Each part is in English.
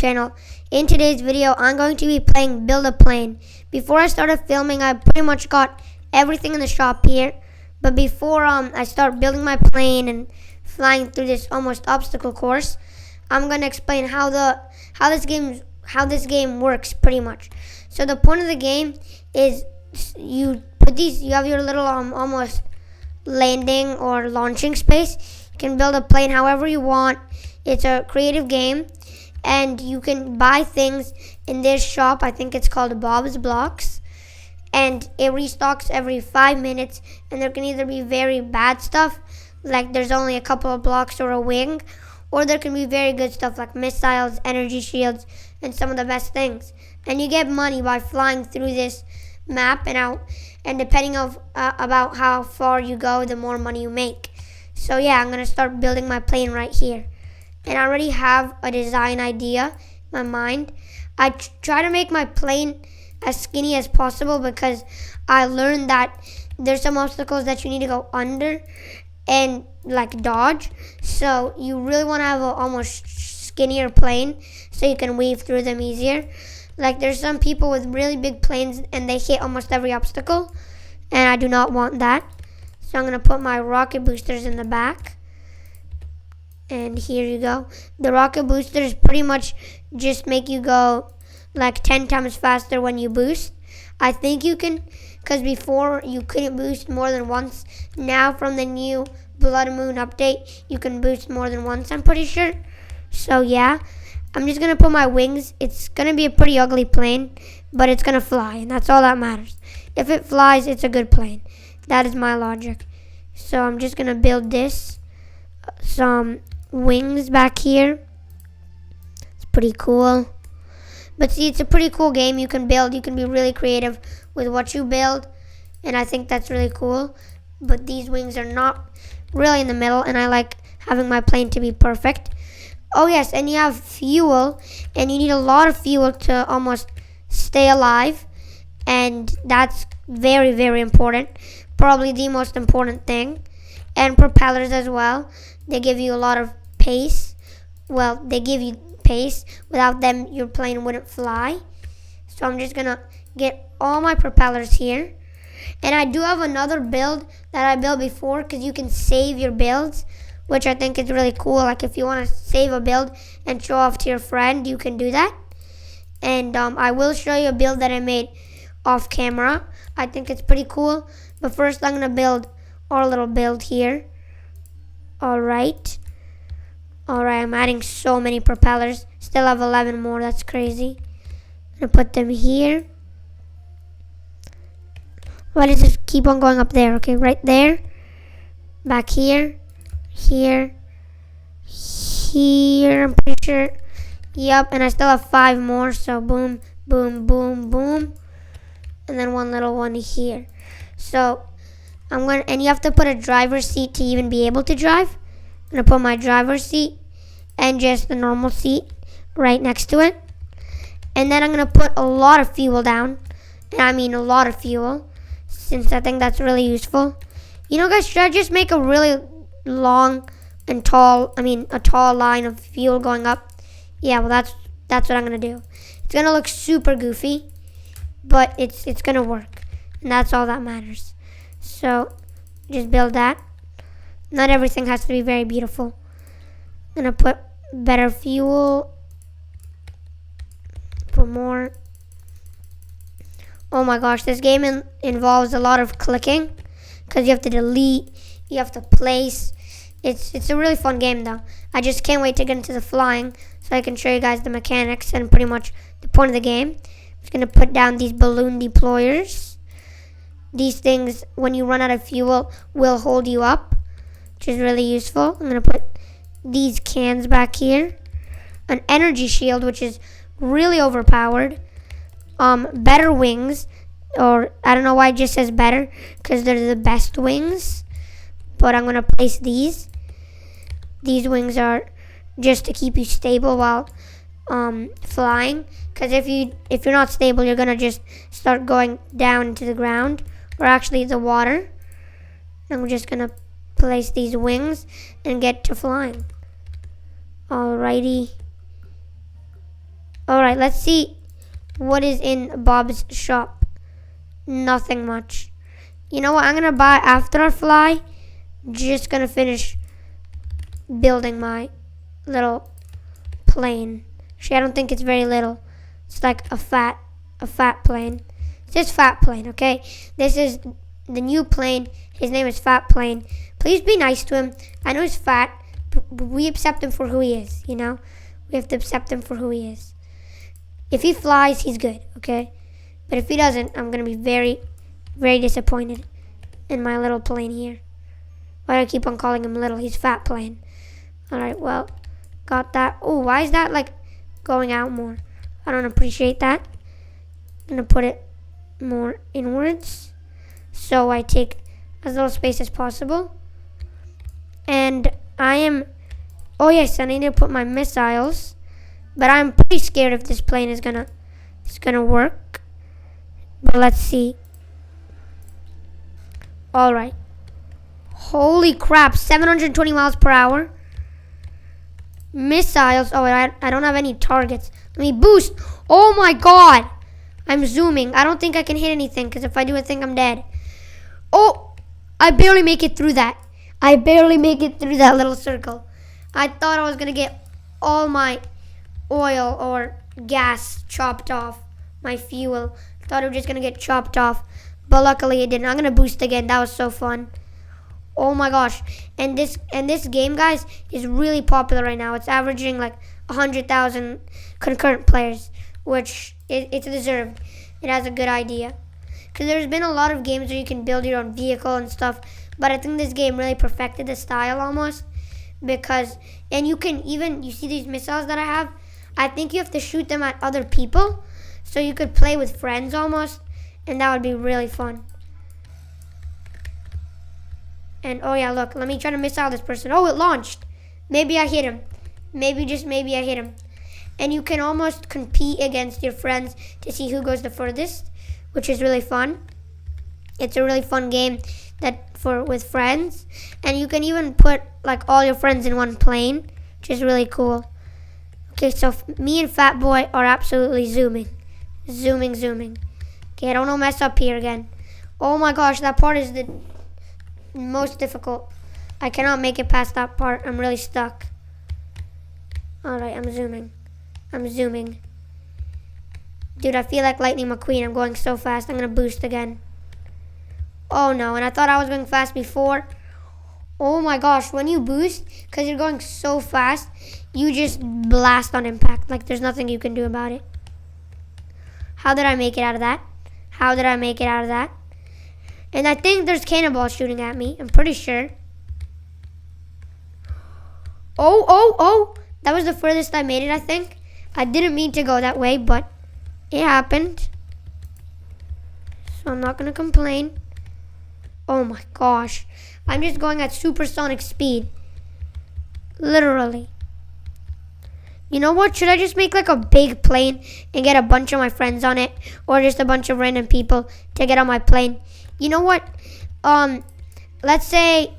channel. In today's video, I'm going to be playing Build a Plane. Before I started filming, I pretty much got everything in the shop here. But before I start building my plane and flying through this almost obstacle course, I'm going to explain how this game works pretty much. So the point of the game is you have your little almost landing or launching space. You can build a plane however you want. It's a creative game, and you can buy things in this shop. I think it's called Bob's Blocks, and it restocks every 5 minutes, and there can either be very bad stuff, like there's only a couple of blocks or a wing, or there can be very good stuff like missiles, energy shields, and some of the best things. And you get money by flying through this map and out, and depending about how far you go, the more money you make. So yeah, I'm gonna start building my plane right here. And I already have a design idea in my mind. I try to make my plane as skinny as possible because I learned that there's some obstacles that you need to go under and like dodge. So you really want to have a almost skinnier plane so you can weave through them easier. Like there's some people with really big planes and they hit almost every obstacle, and I do not want that. So I'm going to put my rocket boosters in the back. And here you go. The rocket boosters pretty much just make you go like 10 times faster when you boost. I think you can, because before you couldn't boost more than once. Now from the new Blood Moon update, you can boost more than once, I'm pretty sure. So yeah, I'm just going to put my wings. It's going to be a pretty ugly plane, but it's going to fly, and that's all that matters. If it flies, it's a good plane. That is my logic. So I'm just going to build this. Some wings back here. It's pretty cool. But see, it's a pretty cool game. You can build. You can be really creative with what you build, and I think that's really cool. But these wings are not really in the middle, and I like having my plane to be perfect. Oh yes, and you have fuel, and you need a lot of fuel to almost stay alive, and that's very, very important. Probably the most important thing. And propellers as well. They give you a lot of pace. Well, they give you pace. Without them, your plane wouldn't fly. So I'm just gonna get all my propellers here. And I do have another build that I built before, because you can save your builds, which I think is really cool. Like if you want to save a build and show off to your friend, you can do that. And I will show you a build that I made off camera. I think it's pretty cool. But first I'm gonna build our little build here. Alright, I'm adding so many propellers. Still have 11 more, that's crazy. I'm gonna put them here. Why does this keep on going up there? Okay, right there. Back here. Here. Here, I'm pretty sure. Yep, and I still have 5 more, so boom, boom, boom, boom. And then one little one here. So and you have to put a driver's seat to even be able to drive. I'm gonna put my driver's seat and just the normal seat right next to it. And then I'm gonna put a lot of fuel down. And I mean a lot of fuel, since I think that's really useful. You know guys, should I just make a really long and a tall line of fuel going up? Yeah, well that's what I'm gonna do. It's gonna look super goofy, but it's gonna work. And that's all that matters. So just build that. Not everything has to be very beautiful. I'm gonna put better fuel. Put more. Oh my gosh, this game involves a lot of clicking, because you have to delete, you have to place. It's a really fun game though. I just can't wait to get into the flying so I can show you guys the mechanics and pretty much the point of the game. I'm just gonna put down these balloon deployers. These things, when you run out of fuel, will hold you up, which is really useful. I'm going to put these cans back here. An energy shield, which is really overpowered. Better wings, or I don't know why it just says better, because they're the best wings. But I'm going to place these. These wings are just to keep you stable while flying. Because if you're not stable, you're going to just start going down into the ground. Or actually the water. I'm just gonna place these wings and get to flying. Alrighty. Alright, let's see what is in Bob's shop. Nothing much. You know what I'm gonna buy after I fly? Just gonna finish building my little plane. Actually, I don't think it's very little. It's like a fat plane. It's just fat plane, okay? This is the new plane. His name is Fat Plane. Please be nice to him. I know he's fat, but we accept him for who he is, you know? We have to accept him for who he is. If he flies, he's good, okay? But if he doesn't, I'm gonna be very, very disappointed in my little plane here. Why do I keep on calling him little? He's Fat Plane. Alright, well, got that. Oh, why is that like going out more? I don't appreciate that. I'm gonna put it more inwards so I take as little space as possible. And I am, oh yes, I need to put my missiles, but I'm pretty scared if this plane is gonna work. But let's see. Alright. Holy crap, 720 miles per hour. Missiles. Oh, I don't have any targets. Let me boost. Oh my god. I'm zooming. I don't think I can hit anything because if I do, I think I'm dead. Oh, I barely make it through that. I barely make it through that little circle. I thought I was going to get all my oil or gas chopped off. My fuel. Thought it was just going to get chopped off. But luckily it didn't. I'm going to boost again. That was so fun. Oh my gosh. And this game, guys, is really popular right now. It's averaging like 100,000 concurrent players, which it's deserved. It has a good idea. Because there's been a lot of games where you can build your own vehicle and stuff, but I think this game really perfected the style almost. Because, and you can even, you see these missiles that I have? I think you have to shoot them at other people, so you could play with friends almost, and that would be really fun. And oh yeah, look, let me try to missile this person. Oh, it launched. Maybe I hit him. Maybe, just maybe I hit him. And you can almost compete against your friends to see who goes the furthest, which is really fun. It's a really fun game with friends. And you can even put like all your friends in one plane, which is really cool. Okay, so me and Fat Boy are absolutely zooming. Zooming. Okay, I don't want to mess up here again. Oh my gosh, that part is the most difficult. I cannot make it past that part. I'm really stuck. Alright, I'm zooming. Dude, I feel like Lightning McQueen. I'm going so fast. I'm going to boost again. Oh no, and I thought I was going fast before. Oh my gosh, when you boost, because you're going so fast, you just blast on impact. Like there's nothing you can do about it. How did I make it out of that? And I think there's cannonballs shooting at me. I'm pretty sure. Oh. That was the furthest I made it, I think. I didn't mean to go that way, but it happened. So I'm not going to complain. Oh my gosh. I'm just going at supersonic speed. Literally. You know what? Should I just make like a big plane and get a bunch of my friends on it? Or just a bunch of random people to get on my plane? You know what? Let's say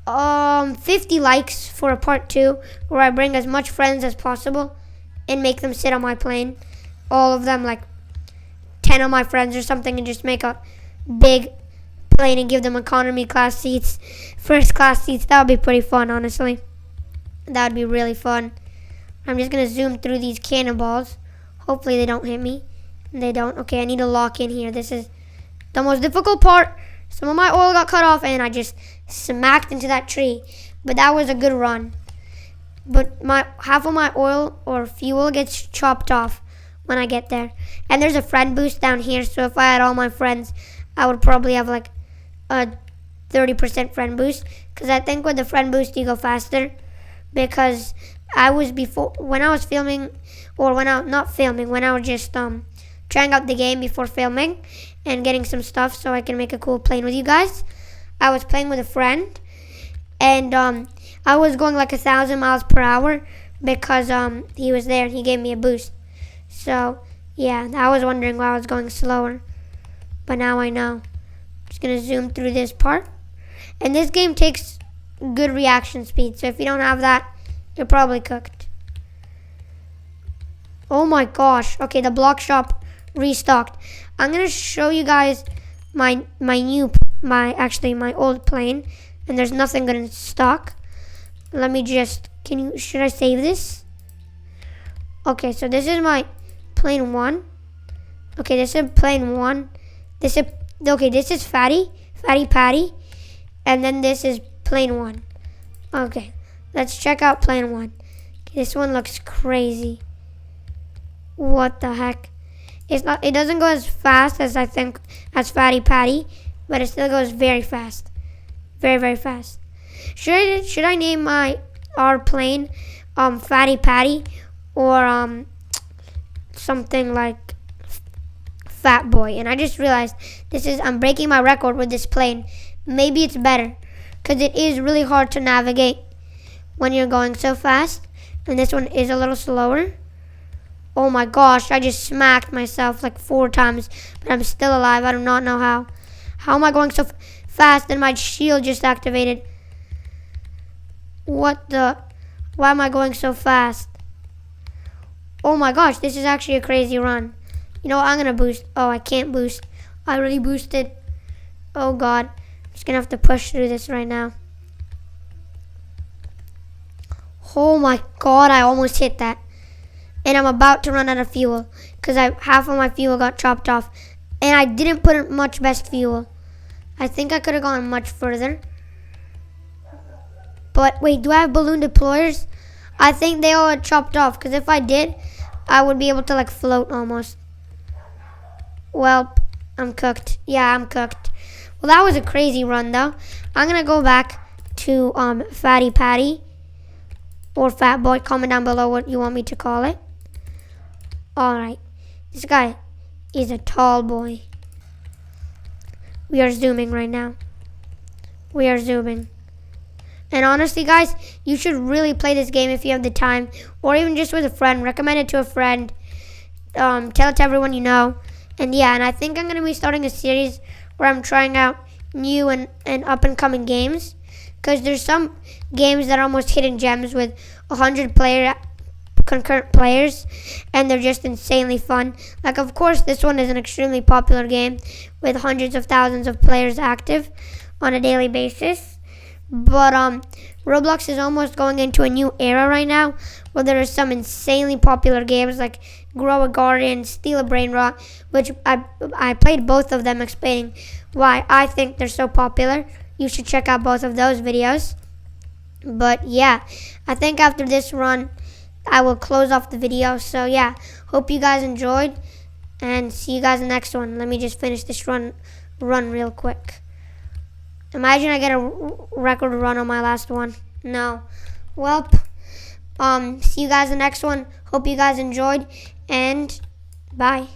50 likes for a part 2 where I bring as much friends as possible and make them sit on my plane. All of them, like 10 of my friends or something, and just make a big plane and give them economy class seats, first class seats. That would be pretty fun, honestly. That would be really fun. I'm just going to zoom through these cannonballs. Hopefully they don't hit me. They don't. Okay, I need to lock in here. This is the most difficult part. Some of my oil got cut off and I just smacked into that tree. But that was a good run. But half of my oil or fuel gets chopped off when I get there. And there's a friend boost down here. So if I had all my friends, I would probably have like a 30% friend boost. Because I think with the friend boost you go faster. Because when I was filming, or when I was just trying out the game before filming and getting some stuff so I can make a cool plane with you guys. I was playing with a friend and I was going like 1,000 miles per hour because he was there and he gave me a boost. So yeah, I was wondering why I was going slower, but now I know. Just gonna zoom through this part. And this game takes good reaction speed, so if you don't have that, you're probably cooked. Oh my gosh. Okay, the block shop restocked. I'm gonna show you guys my old plane, and there's nothing good in stock. Let me just, should I save this? Okay, so this is my plane 1. Okay, this is plane 1. This is Fatty Patty, and then this is plane 1. Okay, let's check out plane 1. Okay, this one looks crazy. What the heck? It doesn't go as fast as as Fatty Patty, but it still goes very fast. Very, very fast. Should I name our plane Fatty Patty or something like Fat Boy? And I just realized I'm breaking my record with this plane. Maybe it's better because it is really hard to navigate when you're going so fast, and this one is a little slower. Oh my gosh, I just smacked myself like 4 times, but I'm still alive. I do not know how. How am I going so fast and my shield just activated? Why am I going so fast? Oh my gosh, this is actually a crazy run. You know what, I'm gonna boost. Oh, I can't boost. I already boosted. Oh god, I'm just gonna have to push through this right now. Oh my god, I almost hit that. And I'm about to run out of fuel because half of my fuel got chopped off, and I didn't put in much best fuel. I think I could have gone much further. But wait, do I have balloon deployers? I think they all got chopped off, because if I did, I would be able to like float almost. Well, I'm cooked. Yeah, I'm cooked. Well, that was a crazy run though. I'm gonna go back to Fatty Patty or Fat Boy. Comment down below what you want me to call it. Alright, this guy is a tall boy. We are zooming right now. We are zooming. And honestly, guys, you should really play this game if you have the time, or even just with a friend. Recommend it to a friend. Tell it to everyone you know. And yeah, and I think I'm going to be starting a series where I'm trying out new and up-and-coming games, because there's some games that are almost hidden gems with 100 concurrent players, and they're just insanely fun. Like, of course, this one is an extremely popular game with hundreds of thousands of players active on a daily basis. But Roblox is almost going into a new era right now where there are some insanely popular games like Grow a Garden, Steal a Brain Rot, which I played both of them, explaining why I think they're so popular. You should check out both of those videos. But yeah, I think after this run, I will close off the video. So yeah, hope you guys enjoyed, and see you guys in the next one. Let me just finish this run real quick. Imagine I get a record run on my last one. No. Well, see you guys in the next one. Hope you guys enjoyed, and bye.